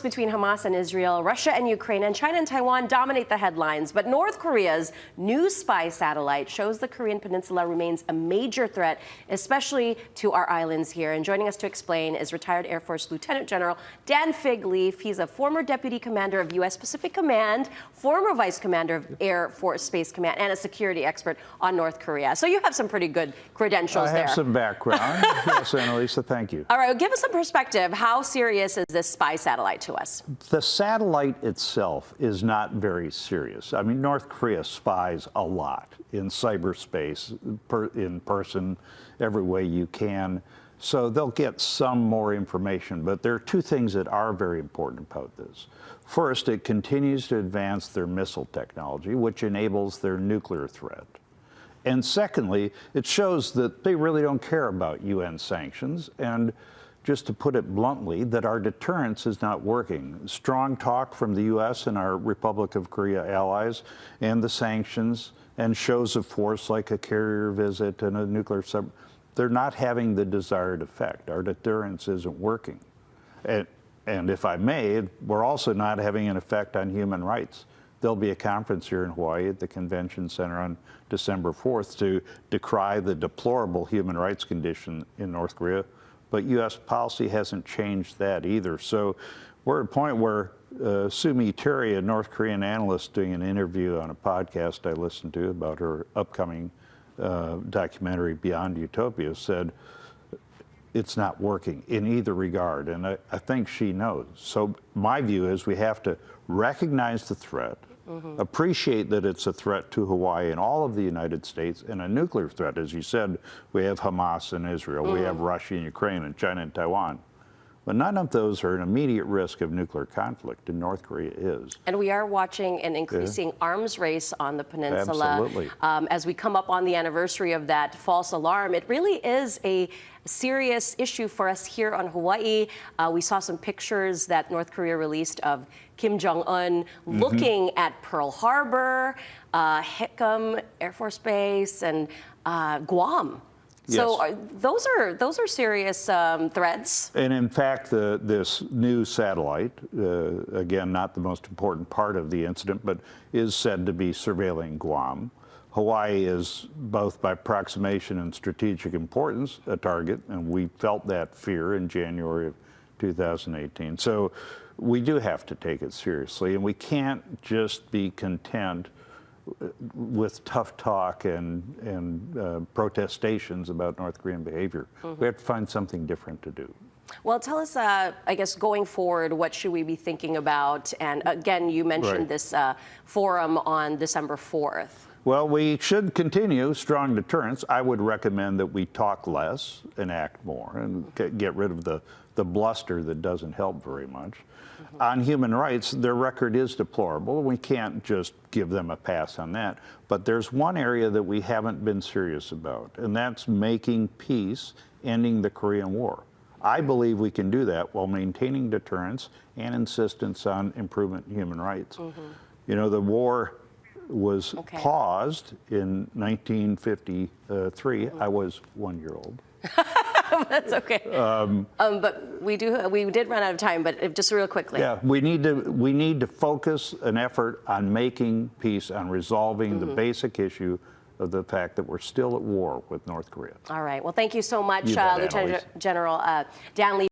Between Hamas and Israel, Russia and Ukraine, and China and Taiwan dominate the headlines. But North Korea's new spy satellite shows the Korean peninsula remains a major threat, especially to our islands here. And joining us to explain is retired Air Force Lieutenant General Dan Figleaf. He's a former Deputy Commander of U.S. Pacific Command, former Vice Commander of Air Force Space Command, and a security expert on North Korea. So you have some pretty good credentials there. I have some background. Yes, Annalisa, thank you. All right, well, give us some perspective. How serious is this spy satellite to us? The satellite itself is not very serious. I mean, North Korea spies a lot in cyberspace, in person, every way you can. So they'll get some more information. But there are two things that are very important about this. First, it continues to advance their missile technology, which enables their nuclear threat. And secondly, it shows that they really don't care about UN sanctions. And just to put it bluntly, that our deterrence is not working. Strong talk from the U.S. and our Republic of Korea allies and the sanctions and shows of force like a carrier visit and a nuclear sub, they're not having the desired effect. Our deterrence isn't working. And if I may, we're also not having an effect on human rights. There'll be a conference here in Hawaii at the Convention Center on December 4th to decry the deplorable human rights condition in North Korea. But U.S. policy hasn't changed that either. So we're at a point where Sumi Terry, a North Korean analyst, doing an interview on a podcast I listened to about her upcoming documentary Beyond Utopia, said it's not working in either regard. And I think she knows. So my view is we have to recognize the threat, appreciate that it's a threat to Hawaii and all of the United States, and a nuclear threat. As you said, we have Hamas and Israel, we have Russia and Ukraine, and China and Taiwan. But none of those are an immediate risk of nuclear conflict, and North Korea is. And we are watching an increasing arms race on the peninsula. Absolutely. As we come up on the anniversary of that false alarm, it really is a serious issue for us here on Hawaii. We saw some pictures that North Korea released of Kim Jong-un looking at Pearl Harbor, Hickam Air Force Base, and Guam. So Yes. those are serious threats. And in fact, this new satellite, again, not the most important part of the incident, but is said to be surveilling Guam. Hawaii is, both by approximation and strategic importance, a target, and we felt that fear in January of 2018. So we do have to take it seriously, and we can't just be content with tough talk and protestations about North Korean behavior. We have to find something different to do. Well, tell us, I guess, going forward, what should we be thinking about? And again, you mentioned this forum on December 4th. Well, we should continue strong deterrence. I would recommend that we talk less and act more and get rid of the bluster that doesn't help very much. On human rights, their record is deplorable. We can't just give them a pass on that. But there's one area that we haven't been serious about, and that's making peace, ending the Korean War. I believe we can do that while maintaining deterrence and insistence on improvement in human rights. You know, the war was paused in 1953. I was 1 year old. That's okay. But we did run out of time. But just real quickly. Yeah, we need to focus an effort on making peace, on resolving the basic issue of the fact that we're still at war with North Korea. All right. Well, thank you so much, You bet, Lieutenant Annalise. General Dan Lee.